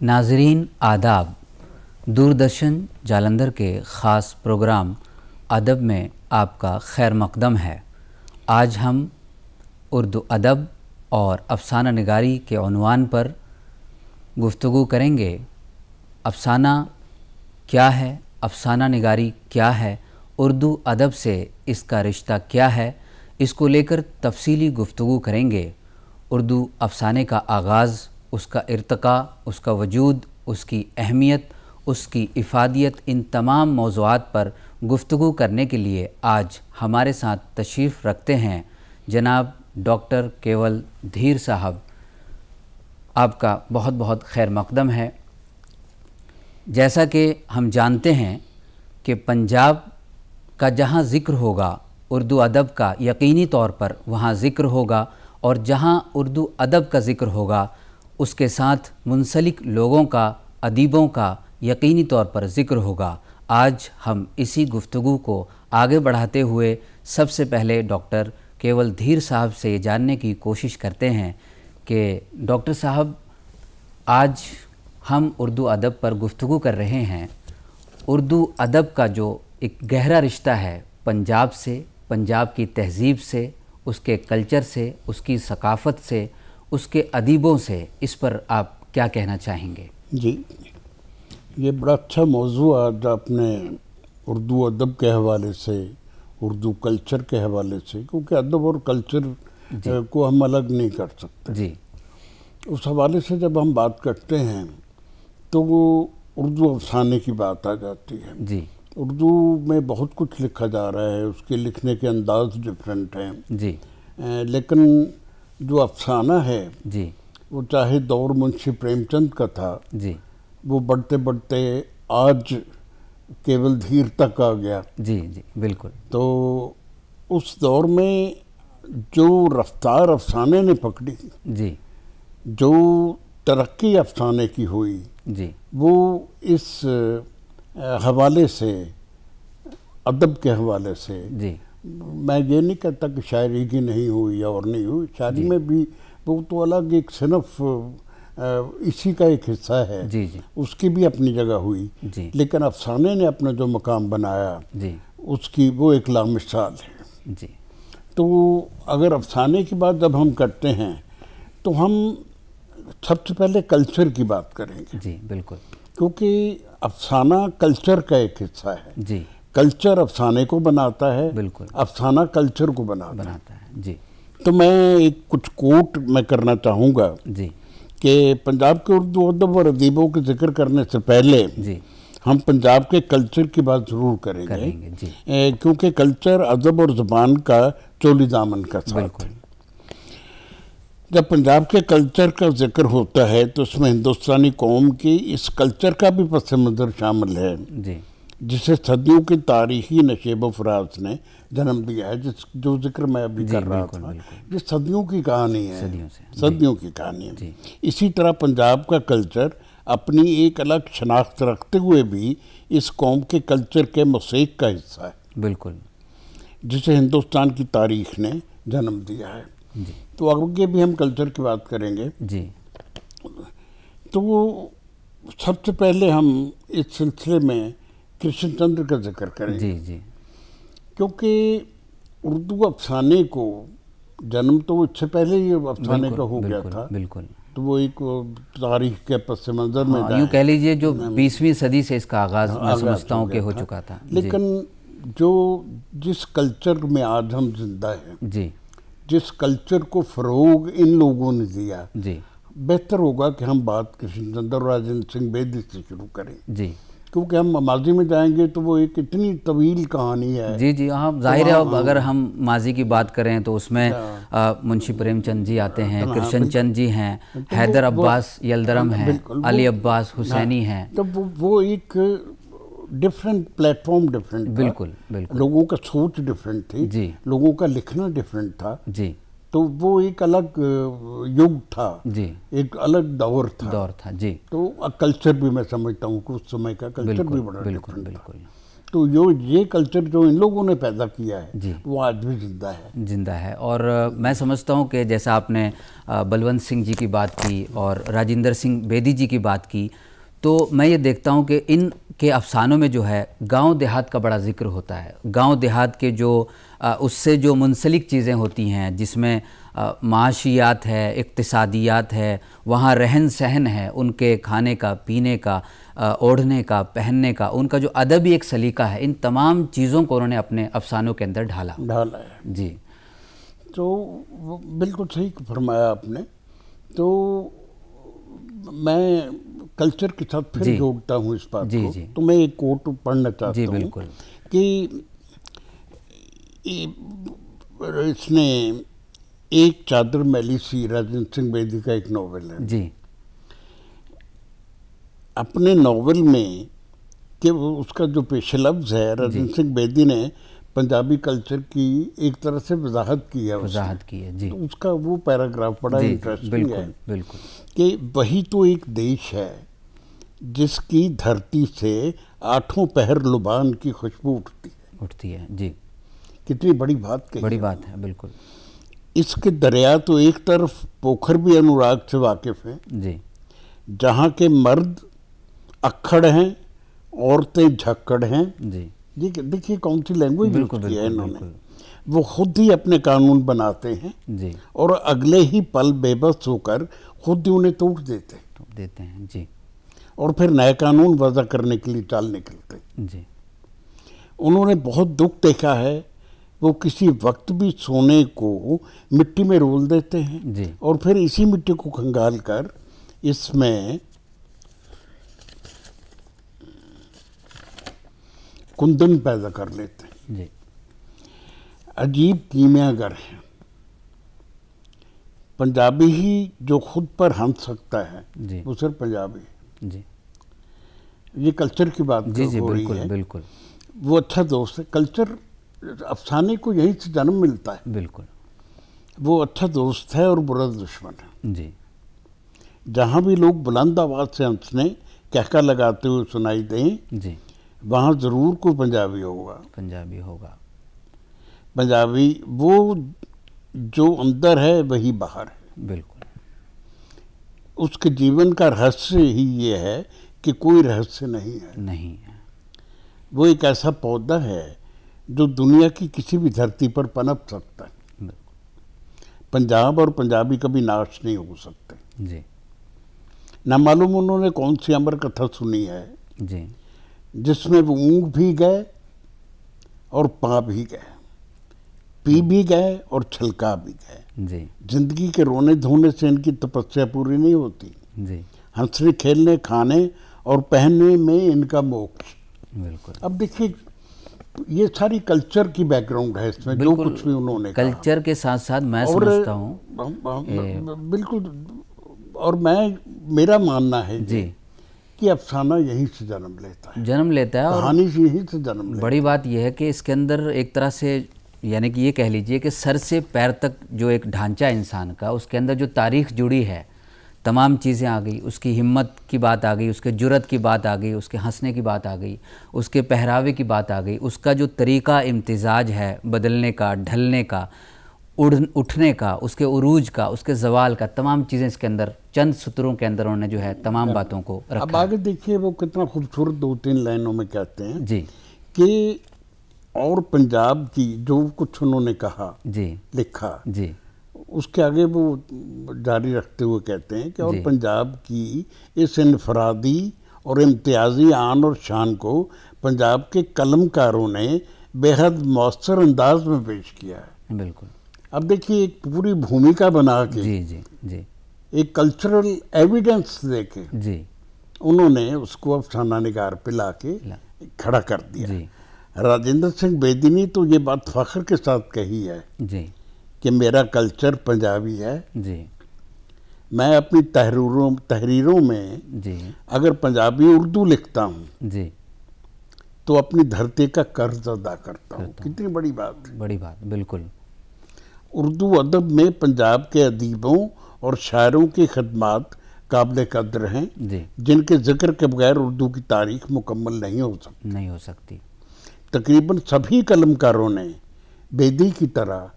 नाज़रीन आदाब। दूरदर्शन जालंधर के ख़ास प्रोग्राम अदब में आपका खैर मक़दम है। आज हम उर्दू अदब और अफ़साना निगारी के उन्वान पर गुफ्तगू करेंगे। अफ़साना क्या है, अफ़साना निगारी क्या है, उर्दू अदब से इसका रिश्ता क्या है, इसको लेकर तफसीली गुफ्तगू करेंगे। उर्दू अफ़साने का आगाज़, उसका इर्तिक़ा, उसका वजूद, उसकी अहमियत, उसकी इफ़ादियत, इन तमाम मौज़ूआत पर गुफ्तगू करने के लिए आज हमारे साथ तशरीफ़ रखते हैं जनाब डॉक्टर केवल धीर साहब। आपका बहुत बहुत खैर मक़दम है। जैसा कि हम जानते हैं कि पंजाब का जहाँ ज़िक्र होगा उर्दू अदब का यकीनी तौर पर वहाँ ज़िक्र होगा, और जहाँ उर्दू अदब का ज़िक्र होगा उसके साथ मुंसलिक लोगों का, अदीबों का यकीनी तौर पर ज़िक्र होगा। आज हम इसी गुफ्तगू को आगे बढ़ाते हुए सबसे पहले डॉक्टर केवल धीर साहब से ये जानने की कोशिश करते हैं कि डॉक्टर साहब, आज हम उर्दू अदब पर गुफ्तगू कर रहे हैं। उर्दू अदब का जो एक गहरा रिश्ता है पंजाब से, पंजाब की तहज़ीब से, उसके कल्चर से, उसकी सकाफ़त से, उसके अदीबों से, इस पर आप क्या कहना चाहेंगे? जी, ये बड़ा अच्छा मौजू आज आपने उर्दू अदब के हवाले से, उर्दू कल्चर के हवाले से, क्योंकि अदब और कल्चर को हम अलग नहीं कर सकते जी। उस हवाले से जब हम बात करते हैं तो वो उर्दू अफसाने की बात आ जाती है। जी। उर्दू में बहुत कुछ लिखा जा रहा है, उसके लिखने के अंदाज डिफरेंट हैं जी। लेकिन जो अफसाना है जी, वो चाहे दौर मुंशी प्रेमचंद का था, जी, वो बढ़ते बढ़ते आज केवल धीर तक आ गया। जी, जी, बिल्कुल। तो उस दौर में जो रफ्तार अफसाने ने पकड़ी, जी, जो तरक्की अफसाने की हुई, जी, वो इस हवाले से, अदब के हवाले से, जी, मैं ये नहीं कहता कि शायरी की नहीं हुई या और नहीं हुई, शायरी में भी वो तो अलग एक सिनफ इसी का एक हिस्सा है। जी, जी, उसकी भी अपनी जगह हुई, जी, लेकिन अफसाने ने अपना जो मकाम बनाया जी, उसकी वो एक लामिसाल है। जी, तो अगर अफसाने की बात जब हम करते हैं तो हम सबसे पहले कल्चर की बात करेंगे। जी, बिल्कुल। क्योंकि अफसाना कल्चर का एक हिस्सा है। जी, कल्चर अफसाने को बनाता है, बिल्कुल, अफसाना कल्चर को बनाता है। जी, तो मैं एक कुछ कोट मैं करना चाहूँगा जी, कि पंजाब के उर्दू अदब और अदीबों के जिक्र करने से पहले जी, हम पंजाब के कल्चर की बात ज़रूर करेंगे जी, क्योंकि कल्चर अदब और ज़बान का चोली दामन का साथ है। जब पंजाब के कल्चर का जिक्र होता है तो उसमें हिंदुस्तानी कौम की इस कल्चर का भी पस मंज़र शामिल है, जी, जिसे सदियों की तारीखी नशेब फराज ने जन्म दिया है। जो जिक्र मैं अभी कर रहा था, ये सदियों की कहानी है, सदियों की कहानी है। इसी तरह पंजाब का कल्चर अपनी एक अलग शनाख्त रखते हुए भी इस कौम के कल्चर के मोसेक का हिस्सा है, बिल्कुल, जिसे हिंदुस्तान की तारीख ने जन्म दिया है। जी। तो आगे भी हम कल्चर की बात करेंगे। जी। तो सबसे पहले हम इस सिलसिले में कृष्णचंद्र का जिक्र करेंगे। जी, जी, क्योंकि उर्दू अफसाने को जन्म तो इससे पहले ही अफसाने का हो गया था। बिल्कुल। तो वो एक तारीख के पस मंज़र में यूँ कह लीजिए जो 20वीं सदी से इसका आगाज़ मैं समझता हूँ कि हो चुका था। लेकिन जो जिस कल्चर में आज हम जिंदा हैं, जी, जिस कल्चर को फ़रोग इन लोगों ने दिया, जी, बेहतर होगा कि हम बात कृष्णचंद्र और राजेंद्र सिंह बेदी से शुरू करें। जी, क्योंकि हम माजी में जाएंगे तो वो एक इतनी तवील कहानी है। जी, जी, हाँ, जाहिर है। अब अगर हम माजी की बात करें तो उसमें मुंशी प्रेमचंद जी आते हैं, कृष्णचंद जी हैं, हैदर अब्बास यलदरम हैं, अली अब्बास हुसैनी हैं। तो वो एक डिफरेंट प्लेटफॉर्म, डिफरेंट, बिल्कुल, बिल्कुल, लोगों का सोच डिफरेंट थी जी, लोगों का लिखना डिफरेंट था जी। तो वो एक अलग युग था, जी, एक अलग दौर था। जी। तो कल्चर भी मैं समझता हूँ कि उस समय का कल्चर भी बड़ा बिल्कुल, बिल्कुल। तो ये कल्चर जो इन लोगों ने पैदा किया है वो आज भी जिंदा है। और मैं समझता हूँ कि जैसा आपने बलवंत सिंह जी की बात की और राजेंद्र सिंह बेदी जी की बात की, तो मैं ये देखता हूँ कि इन के अफसानों में जो है गांव देहात का बड़ा जिक्र होता है। गांव देहात के जो उससे जो मुंसलिक चीज़ें होती हैं, जिसमें माशियात है, इक्तिसादियात है, वहाँ रहन सहन है, उनके खाने का, पीने का, ओढ़ने का, पहनने का, उनका जो अदबी एक सलीका है, इन तमाम चीज़ों को उन्होंने अपने अफसानों के अंदर ढाला है जी। तो बिल्कुल सही फरमाया आपने। तो मैं कल्चर के साथ फिर जोड़ता हूँ इस बात को। तो मैं एक कोट पढ़ना चाहता हूँ कि इसने एक चादर मैली सी, राजेंद्र सिंह बेदी का एक नॉवेल है जी। अपने नॉवेल में कि उसका जो पेश लफ्ज़ है, राजेंद्र सिंह बेदी ने पंजाबी कल्चर की एक तरह से वजाहत की है जी। तो उसका वो पैराग्राफ बड़ा इंटरेस्टिंग है। बिल्कुल कि वही तो एक देश है जिसकी धरती से 8 पहर लुबान की खुशबू उठती है जी। कितनी बड़ी बात कही, बड़ी बात है बिल्कुल। इसके दरिया तो एक तरफ पोखर भी अनुराग से वाकिफ है जी, जहाँ के मर्द अक्खड़ हैं, औरतें झक्कड़ हैं जी। ये देखिए कौन सी लैंग्वेज यूज की है इन्होंने। वो खुद ही अपने कानून बनाते हैं जी, और अगले ही पल बेबस होकर खुद ही उन्हें तोड़ देते हैं जी। और फिर नए कानून वज़ा करने के लिए चाल निकलते जी। उन्होंने बहुत दुख देखा है। वो किसी वक्त भी सोने को मिट्टी में रोल देते हैं जी। और फिर इसी मिट्टी को खंगाल कर इसमें कुंदन पैदा कर लेते हैं जी। अजीब कीमियागर है। पंजाबी ही जो खुद पर हंस सकता है जी। वो सिर्फ पंजाबी जी। ये कल्चर की बात जी जी, हो रही बिल्कुल है। बिल्कुल। वो अच्छा दोस्त है। कल्चर अफसाने को यहीं से जन्म मिलता है। बिल्कुल। वो अच्छा दोस्त है और बुरा दुश्मन है जी। जहाँ भी लोग बुलंद आवाज़ से हंसने कहका लगाते हुए सुनाई दें जी, वहाँ ज़रूर कोई पंजाबी होगा। पंजाबी वो जो अंदर है वही बाहर है। बिल्कुल। उसके जीवन का रहस्य ही ये है कि कोई रहस्य नहीं है। वो एक ऐसा पौधा है जो दुनिया की किसी भी धरती पर पनप सकता है। पंजाब और पंजाबी कभी नाश नहीं हो सकते जी। ना मालूम उन्होंने कौन सी अमर कथा सुनी है जी, जिसमें वो ऊँग भी गए और पा भी गए, पी भी गए और छलका भी गए जी। जिंदगी के रोने धोने से इनकी तपस्या पूरी नहीं होती जी। हंसने खेलने खाने और पहनने में इनका मोक्ष। बिल्कुल। अब देखिए ये सारी कल्चर की बैकग्राउंड है इसमें जो कुछ भी उन्होंने कल्चर के साथ साथ मैं समझता हूँ बिल्कुल। और मेरा मानना है जी कि अफसाना यहीं से जन्म लेता है और कहानी से यहीं से जन्म लेता है। बड़ी बात यह है कि इसके अंदर एक तरह से यानी कि ये कह लीजिए कि सर से पैर तक जो एक ढांचा है इंसान का, उसके अंदर जो तारीख जुड़ी है, तमाम चीज़ें आ गई। उसकी हिम्मत की बात आ गई, उसके जुर्रत की बात आ गई, उसके हंसने की बात आ गई, उसके पहरावे की बात आ गई, उसका जो तरीक़ा इम्तिजाज है बदलने का, ढलने का, उठने का, उसके उरूज का, उसके जवाल का, तमाम चीज़ें इसके अंदर चंद सत्रों के अंदर उन्होंने जो है तमाम बातों को रखा। अब आगे देखिए वो कितना खूबसूरत 2-3 लाइनों में कहते हैं जी कि और पंजाब की जो कुछ उन्होंने कहा जी, लिखा जी, उसके आगे वो जारी रखते हुए कहते हैं कि और पंजाब की इस इनफरादी और इम्तियाजी आन और शान को पंजाब के कलमकारों ने बेहद मौसर अंदाज में पेश किया है। बिल्कुल। अब देखिए एक पूरी भूमिका बना के जी जी जी, एक कल्चरल एविडेंस देके जी उन्होंने उसको अफसाना निगार पे ला के खड़ा कर दिया जी। राजेंद्र सिंह बेदी ने तो ये बात फख्र के साथ कही है जी कि मेरा कल्चर पंजाबी है जी। मैं अपनी तहरीरों में जी अगर पंजाबी उर्दू लिखता हूँ जी तो अपनी धरती का कर्ज अदा करता हूँ। कितनी बड़ी बात, बड़ी बात। बिल्कुल। उर्दू अदब में पंजाब के अदीबों और शायरों की खदमात काबिल कद्र हैं जी, जिनके जिक्र के बगैर उर्दू की तारीख मुकम्मल नहीं हो सकती। तकरीबन सभी कलमकारों ने बेदी की तरह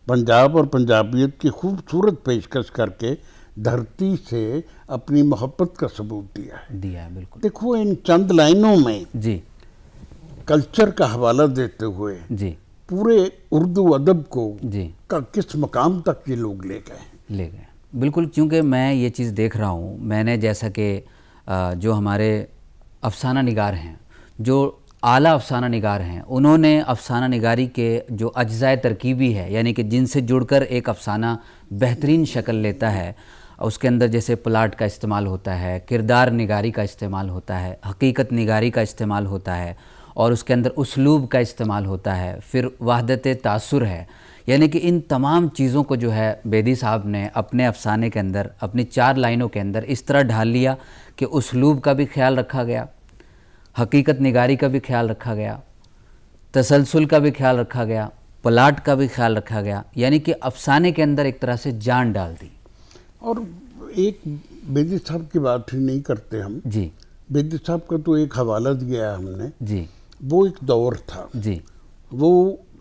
पंजाब और पंजाबियत की खूबसूरत पेशकश करके धरती से अपनी मोहब्बत का सबूत दिया है। बिल्कुल। देखो इन चंद लाइनों में जी कल्चर का हवाला देते हुए जी पूरे उर्दू अदब को जी का किस मकाम तक ये लोग ले गए। बिल्कुल, क्योंकि मैं ये चीज़ देख रहा हूँ, मैंने जैसा कि जो हमारे अफसाना निगार हैं, जो आला अफसाना निगार हैं, उन्होंने अफसाना निगारी के जो अज्ज़ाए तरकीबी है, यानी कि जिनसे जुड़कर एक अफसाना बेहतरीन शक्ल लेता है, उसके अंदर जैसे प्लाट का इस्तेमाल होता है, किरदार निगारी का इस्तेमाल होता है, हकीकत निगारी का इस्तेमाल होता है, और उसके अंदर उसलूब का इस्तेमाल होता है, फिर वहदत तासुर है, यानी कि इन तमाम चीज़ों को जो है बेदी साहब ने अपने अफसाने के अंदर, अपनी 4 लाइनों के अंदर इस तरह ढाल लिया कि उसलूब का भी ख्याल रखा गया, हकीकत निगारी का भी ख्याल रखा गया, तसलसल का भी ख्याल रखा गया, प्लाट का भी ख्याल रखा गया, यानी कि अफसाने के अंदर एक तरह से जान डाल दी। और एक बेदी साहब की बात ही नहीं करते हम जी। बेदी साहब का तो एक हवाला दिया है हमने जी। वो एक दौर था जी। वो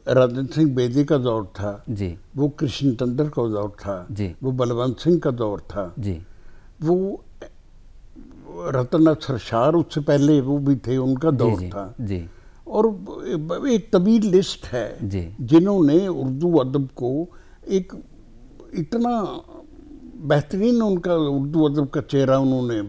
राजेंद्र सिंह बेदी का दौर था जी। वो कृष्ण तंत्र का दौर था जी। वो बलवंत सिंह का दौर था जी। वो रतन सरशार उससे पहले वो भी थे, उनका दौर था। जी। और एक तवील लिस्ट है जिन्होंने उर्दू अदब को एक इतना बेहतरीन उनका उर्दू अदब का चेहरा उन्होंने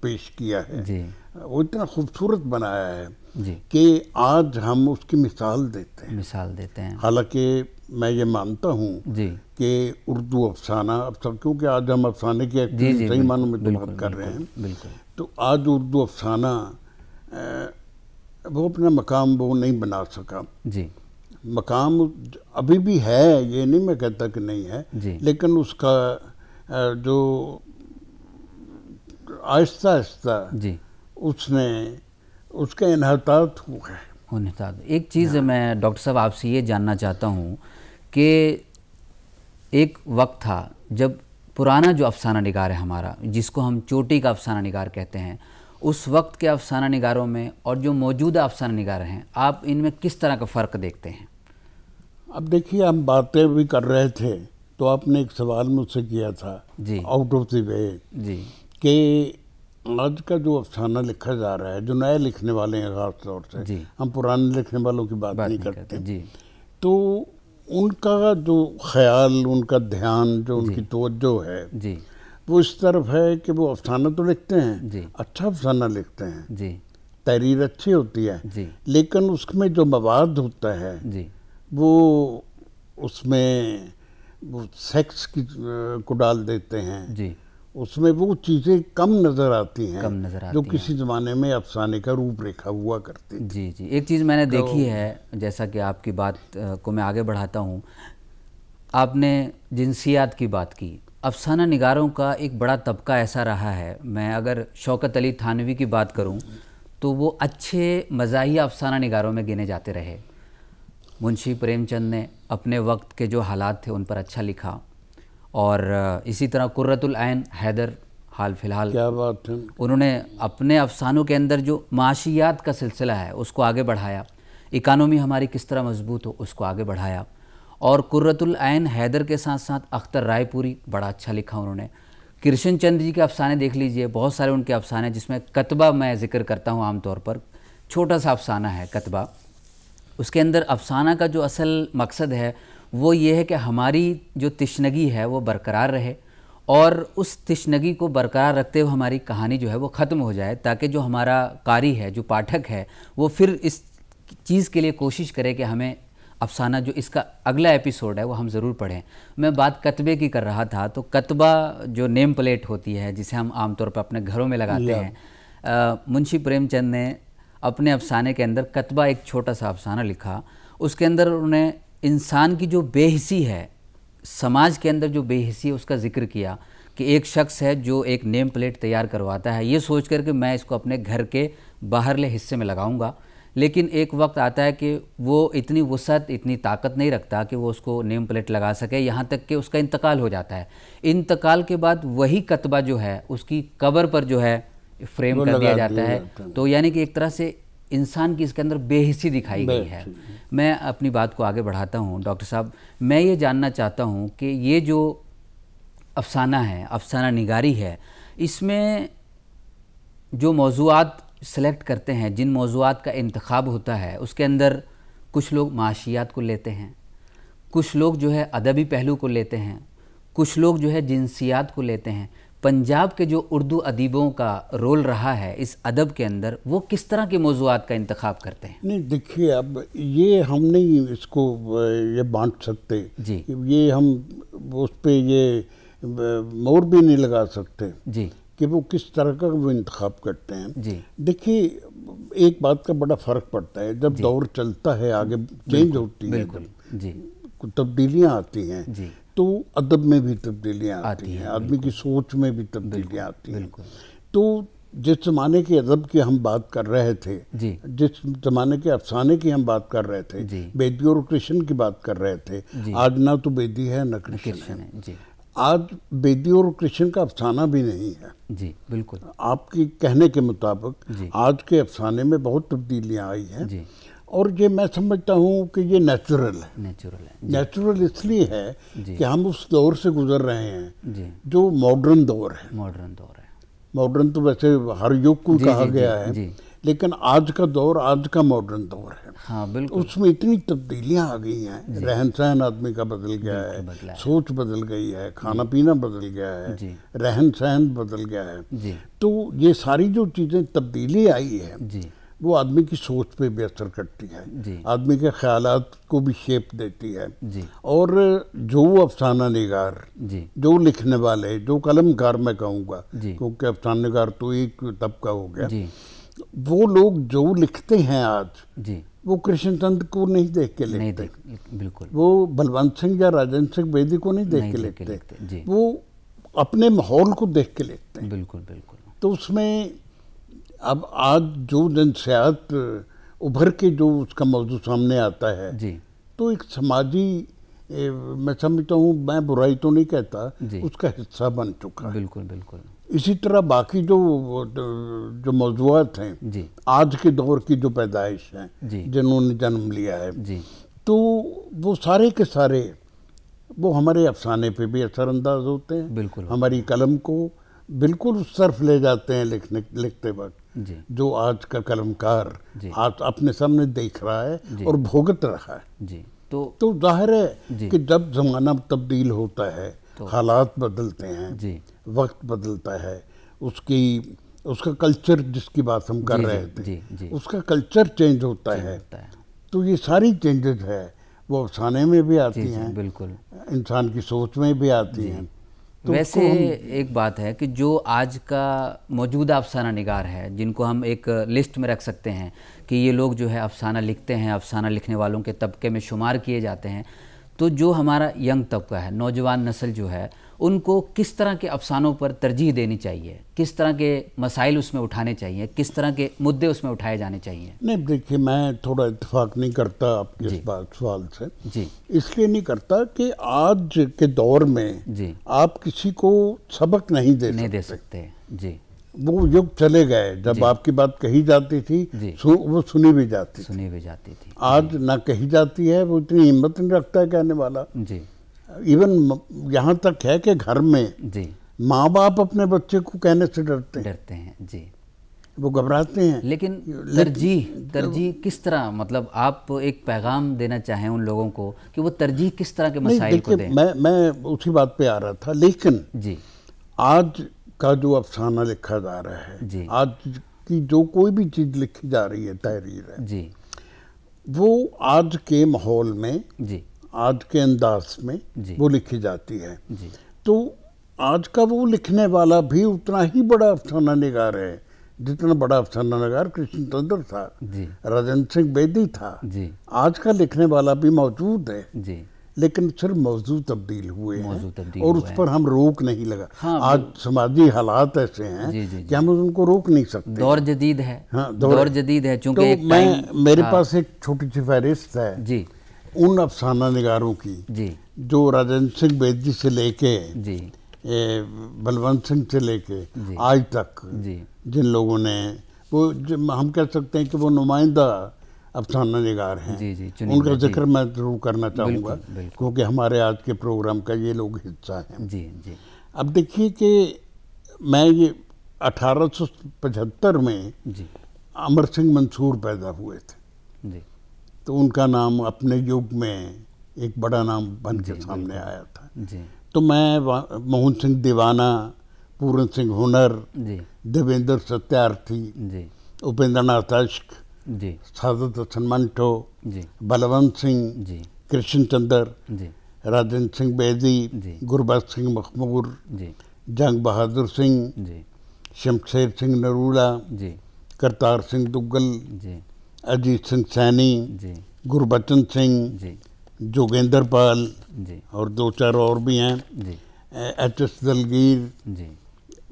पेश किया है जी। वो इतना खूबसूरत बनाया है जी कि आज हम उसकी मिसाल देते हैं। हालांकि मैं ये मानता हूँ कि उर्दू अफसाना क्योंकि आज हम अफसाने की सही मानों में तो बात कर रहे हैं, तो आज उर्दू अफसाना वो अपना मकाम वो नहीं बना सका जी। मकाम अभी भी है, ये नहीं मैं कहता कि नहीं है, लेकिन उसका जो आहिस्ता आहिस्ता उसने उसका इन्हतात हुआ है। एक चीज़ मैं डॉक्टर साहब आपसे ये जानना चाहता हूँ कि एक वक्त था जब पुराना जो अफसाना निगार है हमारा, जिसको हम चोटी का अफसाना निगार कहते हैं, उस वक्त के अफसाना निगारों में और जो मौजूदा अफसाना निगार हैं, आप इनमें किस तरह का फ़र्क देखते हैं? अब देखिए, हम बातें भी कर रहे थे तो आपने एक सवाल मुझसे किया था आउट ऑफ द वे जी कि आज का जो अफसाना लिखा जा रहा है, जो नए लिखने वाले हैं खास तौर से, हम पुराने लिखने वालों की बात नहीं करते जी, तो उनका जो ख्याल, उनका ध्यान, जो उनकी तवज्जो है जी, वो इस तरफ है कि वो अफसाना तो लिखते हैं जी, अच्छा अफसाना लिखते हैं जी, तहरीर अच्छी होती है जी, लेकिन उसमें जो मवाद होता है जी, वो उसमें वो सेक्स की को डाल देते हैं जी, उसमें वो चीज़ें कम नज़र आती हैं जो किसी ज़माने में अफसाने का रूपरेखा हुआ करती थी। जी जी। एक चीज़ मैंने देखी है, जैसा कि आपकी बात को मैं आगे बढ़ाता हूँ, आपने जिनसियात की बात की। अफसाना निगारों का एक बड़ा तबका ऐसा रहा है, मैं अगर शौकत अली थानवी की बात करूँ तो वो अच्छे मज़ाहिया अफसाना निगारों में गिने जाते रहे। मुंशी प्रेमचंद ने अपने वक्त के जो हालात थे उन पर अच्छा लिखा, और इसी तरह कुर्रतुल ऐन हैदर हाल फिलहाल, क्या बात है, उन्होंने अपने अफसानों के अंदर जो माशियात का सिलसिला है उसको आगे बढ़ाया, इकानमी हमारी किस तरह मजबूत हो उसको आगे बढ़ाया। और कुर्रतुल ऐन हैदर के साथ साथ अख्तर रायपुरी बड़ा अच्छा लिखा उन्होंने। कृष्ण चंद्र जी के अफसाने देख लीजिए, बहुत सारे उनके अफसाने, जिसमें कतबा मैं जिक्र करता हूँ आमतौर पर, छोटा सा अफसाना है कतबा। उसके अंदर अफसाना का जो असल मकसद है वो ये है कि हमारी जो तिश्नगी है वो बरकरार रहे, और उस तिश्नगी को बरकरार रखते हुए हमारी कहानी जो है वो ख़त्म हो जाए, ताकि जो हमारा कारी है, जो पाठक है, वो फिर इस चीज़ के लिए कोशिश करे कि हमें अफसाना जो इसका अगला एपिसोड है वो हम ज़रूर पढ़ें। मैं बात कतबे की कर रहा था, तो कतबा जो नेम प्लेट होती है जिसे हम आमतौर पर अपने घरों में लगाते हैं, मुंशी प्रेमचंद ने अपने अफसाने के अंदर कतबा एक छोटा सा अफसाना लिखा। उसके अंदर उन्होंने इंसान की जो बेहिसी है, समाज के अंदर जो बेहिसी है, उसका जिक्र किया कि एक शख्स है जो एक नेम प्लेट तैयार करवाता है ये सोच कर कि मैं इसको अपने घर के बाहरले हिस्से में लगाऊंगा, लेकिन एक वक्त आता है कि वो इतनी वुसअत, इतनी ताकत नहीं रखता कि वो उसको नेम प्लेट लगा सके, यहाँ तक कि उसका इंतकाल हो जाता है। इंतकाल के बाद वही कतबा जो है उसकी कब्र पर जो है फ्रेम कर दिया जाता है। तो यानी कि एक तरह से इंसान की इसके अंदर बेहिसी दिखाई गई है। मैं अपनी बात को आगे बढ़ाता हूँ डॉक्टर साहब, मैं ये जानना चाहता हूँ कि ये जो अफसाना है, अफसाना निगारी है, इसमें जो मौज़ूआत सेलेक्ट करते हैं, जिन मौज़ूआत का इंतखाब होता है, उसके अंदर कुछ लोग माशियात को लेते हैं, कुछ लोग जो है अदबी पहलू को लेते हैं, कुछ लोग जो है जिनसियात को लेते हैं। पंजाब के जो उर्दू अदीबों का रोल रहा है इस अदब के अंदर, वो किस तरह के मौज़ूआत का इंतखाब करते हैं? नहीं देखिए, अब ये हम नहीं इसको ये बांट सकते जी, ये हम उस पर ये मोहर भी नहीं लगा सकते जी, कि वो किस तरह का वो इंतखाब करते हैं। जी, देखिए, एक बात का बड़ा फ़र्क पड़ता है, जब दौर चलता है, आगे चेंज होती है, जी, तब्दीलियाँ आती हैं, जी, तो अदब में भी तब्दीलियाँ आती हैं, आदमी की सोच में भी तब्दीलियाँ आती हैं। तो जिस ज़माने के अदब की हम बात कर रहे थे, जिस ज़माने के अफसाने की हम बात कर रहे थे, बेदी और कृष्ण की बात कर रहे थे, आज ना तो बेदी है ना कृष्ण है। आज बेदी और कृष्ण का अफसाना भी नहीं है। जी, बिल्कुल। आपके कहने के मुताबिक आज के अफसाने में बहुत तब्दीलियाँ आई हैं। जी। और ये मैं समझता हूँ कि ये नेचुरल है। नेचुरल इसलिए है कि हम उस दौर से गुजर रहे हैं जो मॉडर्न दौर है। मॉडर्न तो वैसे हर युग को कहा गया है, लेकिन आज का दौर, आज का मॉडर्न दौर है। हाँ, बिल्कुल। उसमें इतनी तब्दीलियाँ आ गई हैं, रहन सहन आदमी का बदल गया है, सोच बदल गई है, खाना पीना बदल गया है, रहन सहन बदल गया है। तो ये सारी जो चीज़ें तब्दीली आई है, वो आदमी की सोच पे भी असर करती है, आदमी के ख्यालात को भी शेप देती है। और जो अफसाना निगार, जो लिखने वाले, जो कलमकार मैं कहूँगा, क्योंकि अफसाना निगार तो एक तबका हो गया, वो लोग जो लिखते हैं आज, वो कृष्णचंद्र को नहीं देख के लिखते, बिल्कुल। वो बलवंत सिंह या राजेंद्र सिंह बेदी को नहीं देख के लिखते, वो अपने माहौल को देख के लिखते हैं। बिल्कुल, बिल्कुल। तो उसमें अब आज जो जनसियात उभर के जो उसका मौजू सामने आता है, तो एक समाजी, मैं समझता हूँ, मैं बुराई तो नहीं कहता, उसका हिस्सा बन चुका है। बिल्कुल, बिल्कुल। इसी तरह बाकी जो मौजूआत हैं, आज के दौर की जो पैदाइश हैं, जिन्होंने जन्म लिया है, तो वो सारे के सारे वो हमारे अफसाने पे भी असरअंदाज होते हैं। बिल्कुल। हमारी कलम को बिल्कुल उस तरफ ले जाते हैं लिखते वक्त, जो आज का कलमकार आज अपने सामने देख रहा है और भुगत रहा है। तो जाहिर है कि जब ज़माना तब्दील होता है, हालात बदलते हैं, वक्त बदलता है, उसका कल्चर जिसकी बात हम कर रहे थे, उसका कल्चर चेंज होता है। तो ये सारी चेंजेस है वो अफसाने में भी आती हैं, बिल्कुल, इंसान की सोच में भी आती हैं। तो वैसे एक बात है कि जो आज का मौजूदा अफसाना निगार है, जिनको हम एक लिस्ट में रख सकते हैं कि ये लोग जो है अफसाना लिखते हैं, अफसाना लिखने वालों के तबके में शुमार किए जाते हैं, तो जो हमारा यंग तबका है, नौजवान नस्ल जो है, उनको किस तरह के अफसानों पर तरजीह देनी चाहिए, किस तरह के मसाइल उसमें उठाने चाहिए, किस तरह के मुद्दे उसमें उठाए जाने चाहिए? नहीं देखिए, मैं थोड़ा इत्तेफाक नहीं करता आपके इस बात सवाल से। इसलिए नहीं करता कि आज के दौर में आप किसी को सबक नहीं दे सकते। वो युग चले गए जब आपकी बात कही जाती थी, वो सुनी भी जाती थी। आज ना कही जाती है, वो इतनी हिम्मत नहीं रखता है कहने वाला। इवन यहाँ तक है कि घर में माँ बाप अपने बच्चे को कहने से डरते हैं। वो घबराते हैं। लेकिन तरजीह किस तरह, मतलब आप एक पैगाम देना चाहें उन लोगों को कि वो तरजीह किस तरह के मसाइल को दें? मैं उसी बात पे आ रहा था। लेकिन आज का जो अफसाना लिखा जा रहा है, आज की जो कोई भी चीज़ लिखी जा रही है, तहरीर है, वो आज के माहौल में, आज के अंदाज में वो लिखी जाती है। तो आज का वो लिखने वाला भी उतना ही बड़ा अफसाना निगार है जितना बड़ा अफसाना निगार कृष्णचंद्र था, राजेंद्र सिंह बेदी था। आज का लिखने वाला भी मौजूद है, लेकिन सिर्फ मौजू तब्दील हुए हैं और उस पर हम रोक नहीं लगा। आज समाजी हालात ऐसे हैं कि हम उनको रोक नहीं सकते। दौर जदीद है। दौर जदीद है, चूंकि मेरे पास एक छोटी सी फहरिस्त है उन अफसाना निगारों की जो राजेंद्र सिंह बेदी से लेके बलवंत सिंह से लेके आज तक जिन लोगों ने वो हम कह सकते हैं कि वो नुमाइंदा अफसाना निगार हैं। उनका जिक्र मैं जरूर करना चाहूँगा, क्योंकि हमारे आज के प्रोग्राम का ये लोग हिस्सा हैं। जी जी। अब देखिए कि मैं ये 1875 में अमर सिंह मंसूर पैदा हुए थे जी। तो उनका नाम अपने युग में एक बड़ा नाम बन के सामने आया था जी। तो मैं मोहन सिंह दीवाना, पूरन सिंह हुनर, देवेंद्र सत्यार्थी, उपेंद्र नाथ अश्क, सादत हसन मंटो, बलवंत सिंह, कृष्ण चंद्र, राजेंद्र सिंह बेदी, गुरबख्श सिंह मखमूर, जंग बहादुर सिंह, शमशेर सिंह नरूला, करतार सिंह दुग्गल, अजीत सिंह सैनी, गुरबचन सिंह, जोगेंद्र पाल और दो चार और भी हैं, एच.एस. दलगीर।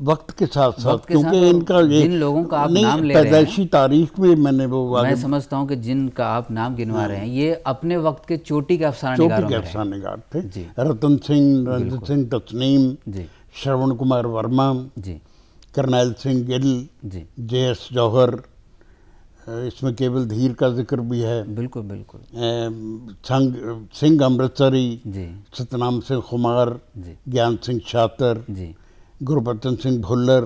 वक्त के साथ साथ क्योंकि इनका जिन लोगों का आप नाम ले रहे हैं, पैदाइशी तारीख में मैंने वो मैं समझता हूं कि जिनका आप नाम गिनवा रहे हैं ये अपने वक्त के चोटी के अफसाना निगार थे। रतन सिंह, रंजित सिंह तस्नीम, श्रवण कुमार वर्मा, करनैल सिंह गिल, जे.एस. जौहर, इसमें केवल धीर का जिक्र भी है, बिल्कुल बिल्कुल, सिंह अमृतसरी, सतनाम सिंह खुमार, ज्ञान सिंह शातर, गुरबचन सिंह भुल्लर,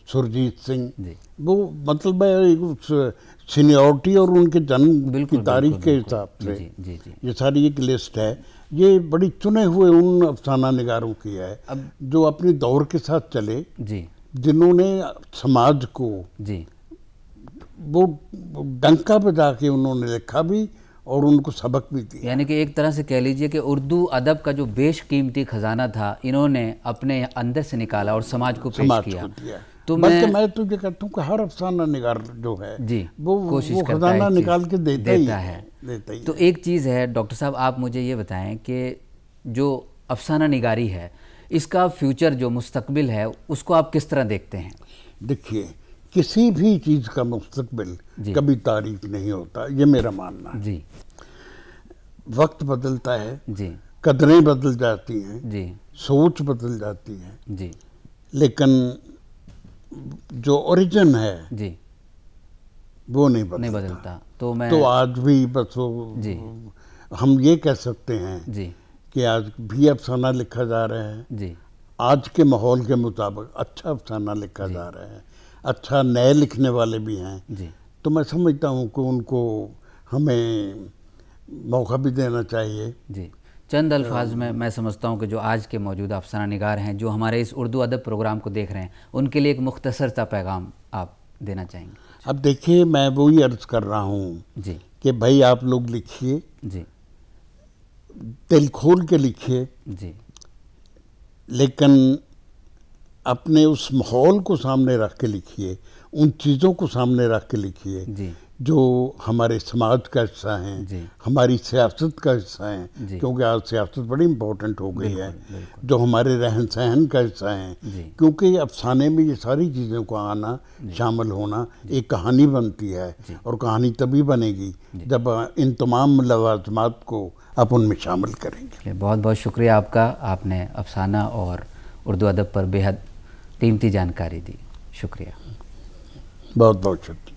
सुरजीत सिंह। वो मतलब है सीनियरिटी और उनके जन्म की तारीख के हिसाब से ये सारी एक लिस्ट है। ये बड़ी चुने हुए उन अफसाना निगारों की है जो अपने दौर के साथ चले, जिन्होंने समाज को वो डंका बजा के उन्होंने लिखा भी और उनको सबक भी दिया। यानी कि एक तरह से कह लीजिए कि उर्दू अदब का जो बेशकीमती खजाना था इन्होंने अपने अंदर से निकाला और समाज को पेश किया। तो मैं तो ये कहता हूँ कि हर अफसाना निगार जो है जी वो कोशिश खजाना निकाल के देता है। तो एक चीज़ है डॉक्टर साहब, आप मुझे ये बताएं कि जो अफसाना निगारी है इसका फ्यूचर जो मुस्तकबिल है उसको आप किस तरह देखते हैं? देखिए, किसी भी चीज़ का मुस्तकबिल कभी तारीख नहीं होता, ये मेरा मानना है जी। वक्त बदलता है जी, कदरें बदल जाती हैं जी, सोच बदल जाती है जी, लेकिन जो ओरिजिन है जी वो नहीं बदलता। तो आज भी बस वो जी हम ये कह सकते हैं जी कि आज भी अफसाना लिखा जा रहा है जी, आज के माहौल के मुताबिक अच्छा अफसाना लिखा जा रहा है, अच्छा नए लिखने वाले भी हैं जी। तो मैं समझता हूँ कि उनको हमें मौका भी देना चाहिए जी। चंद अल्फाज में मैं समझता हूँ कि जो आज के मौजूदा अफसाना निगार हैं जो हमारे इस उर्दू अदब प्रोग्राम को देख रहे हैं उनके लिए एक मुख्तसर सा पैगाम आप देना चाहेंगे? अब देखिए, मैं वही अर्ज कर रहा हूँ जी कि भाई आप लोग लिखिए जी, दिल खोल के लिखिए जी, लेकिन अपने उस माहौल को सामने रख के लिखिए, उन चीज़ों को सामने रख के लिखिए जो हमारे समाज का हिस्सा हैं, हमारी सियासत का हिस्सा हैं, क्योंकि आज सियासत बड़ी इम्पोर्टेंट हो गई है, जो हमारे रहन सहन का हिस्सा हैं, क्योंकि अफसाने में ये सारी चीज़ों को आना शामिल होना एक कहानी बनती है, और कहानी तभी बनेगी जब इन तमाम लवाजमात को आप उनमें शामिल करेंगे। बहुत बहुत शुक्रिया आपका, आपने अफसाना और उर्दू अदब पर बेहद कीमती जानकारी दी। शुक्रिया, बहुत बहुत शुक्रिया।